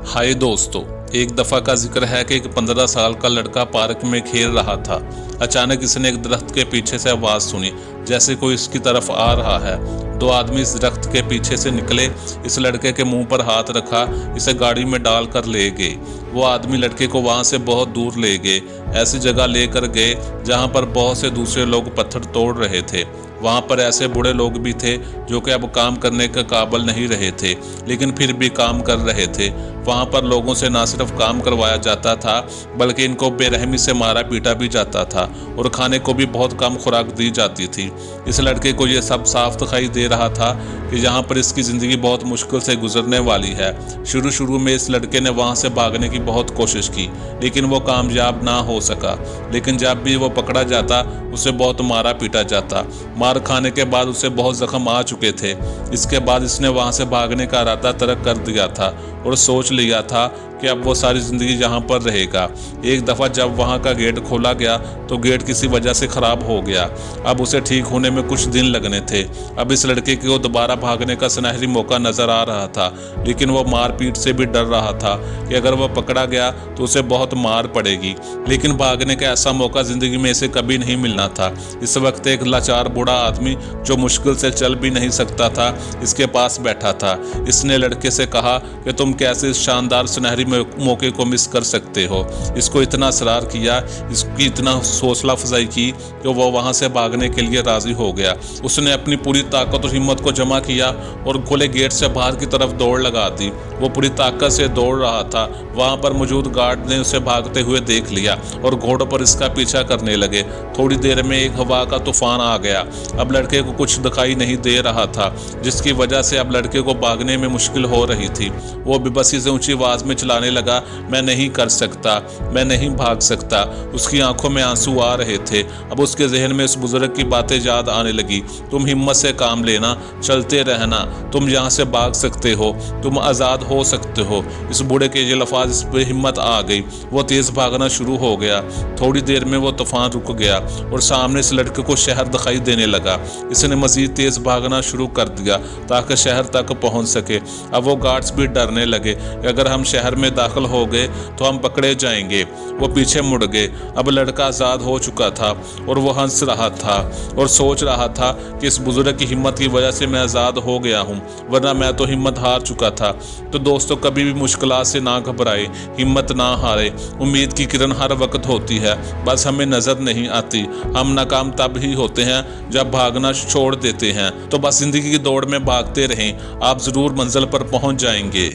हाय दोस्तों, एक दफ़ा का जिक्र है कि एक 15 साल का लड़का पार्क में खेल रहा था। अचानक इसने एक दरख्त के पीछे से आवाज़ सुनी, जैसे कोई इसकी तरफ आ रहा है। दो आदमी इस दरख्त के पीछे से निकले, इस लड़के के मुंह पर हाथ रखा, इसे गाड़ी में डाल कर ले गए। वो आदमी लड़के को वहाँ से बहुत दूर ले गए, ऐसी जगह लेकर गए जहाँ पर बहुत से दूसरे लोग पत्थर तोड़ रहे थे। वहाँ पर ऐसे बूढ़े लोग भी थे जो कि अब काम करने के काबिल नहीं रहे थे, लेकिन फिर भी काम कर रहे थे। वहाँ पर लोगों से ना सिर्फ काम करवाया जाता था, बल्कि इनको बेरहमी से मारा पीटा भी जाता था और खाने को भी बहुत कम खुराक दी जाती थी। इस लड़के को ये सब साफ दिखाई दे रहा था कि यहाँ पर इसकी ज़िंदगी बहुत मुश्किल से गुजरने वाली है। शुरू में इस लड़के ने वहाँ से भागने की बहुत कोशिश की, लेकिन वो कामयाब ना हो सका। लेकिन जब भी वो पकड़ा जाता, उसे बहुत मारा पीटा जाता। मार खाने के बाद उसे बहुत जख्म आ चुके थे। इसके बाद इसने वहाँ से भागने का इरादा तर्क कर दिया था और सोच लिया था कि अब वो सारी ज़िंदगी यहाँ पर रहेगा। एक दफ़ा जब वहाँ का गेट खोला गया तो गेट किसी वजह से ख़राब हो गया। अब उसे ठीक होने में कुछ दिन लगने थे। अब इस लड़के को दोबारा भागने का सुनहरी मौका नज़र आ रहा था, लेकिन वो मारपीट से भी डर रहा था कि अगर वह पकड़ा गया तो उसे बहुत मार पड़ेगी। लेकिन भागने का ऐसा मौका ज़िंदगी में इसे कभी नहीं मिलना था। इस वक्त एक लाचार बूढ़ा आदमी जो मुश्किल से चल भी नहीं सकता था, इसके पास बैठा था। इसने लड़के से कहा कि तुम कैसे इस शानदार सुनहरी मौके को मिस कर सकते हो। इसको इतना असरार किया, इसकी इतना हौसला अफजाई की कि वो वहाँ से भागने के लिए राजी हो गया। उसने अपनी पूरी ताकत और हिम्मत को जमा किया और खुले गेट से बाहर की तरफ दौड़ लगा दी। वो पूरी ताकत से दौड़ रहा था। वहाँ पर मौजूद गार्ड ने उसे भागते हुए देख लिया और घोड़ों पर इसका पीछा करने लगे। थोड़ी देर में एक हवा का तूफान आ गया। अब लड़के को कुछ दिखाई नहीं दे रहा था, जिसकी वजह से अब लड़के को भागने में मुश्किल हो रही थी। वो बेबसी से ऊंची आवाज़ में चिल्लाने लगा, मैं नहीं कर सकता, मैं नहीं भाग सकता। उसकी आंखों में आंसू आ रहे थे। अब उसके जहन में उस बुजुर्ग की बातें याद आने लगी। तुम हिम्मत से काम लेना, चलते रहना, तुम यहाँ से भाग सकते हो, तुम आज़ाद हो सकते हो। इस बूढ़े के ये लफ्ज़ इस पर हिम्मत आ गई। वो तेज़ भागना शुरू हो गया। थोड़ी देर में वो तूफान रुक गया और सामने से लड़के को शहर दिखाई देने लगा। इसने मज़ीद तेज़ भागना शुरू कर दिया ताकि शहर तक पहुँच सके। अब वो गार्ड्स भी डरने लगे कि अगर हम शहर में दाखिल हो गए तो हम पकड़े जाएंगे। वो पीछे मुड़ गए। अब लड़का आज़ाद हो चुका था और वो हंस रहा था और सोच रहा था कि इस बुजुर्ग की हिम्मत की वजह से मैं आज़ाद हो गया हूँ, वरना मैं तो हिम्मत हार चुका था। तो दोस्तों, कभी भी मुश्किलात से ना घबराए, हिम्मत ना हारे। उम्मीद की किरण हर वक्त होती है, बस हमें नज़र नहीं आती। हम नाकाम तब ही होते हैं जब भागना छोड़ देते हैं। तो बस ज़िंदगी की दौड़ में भागते रहें, आप ज़रूर मंजिल पर पहुँच जाएंगे।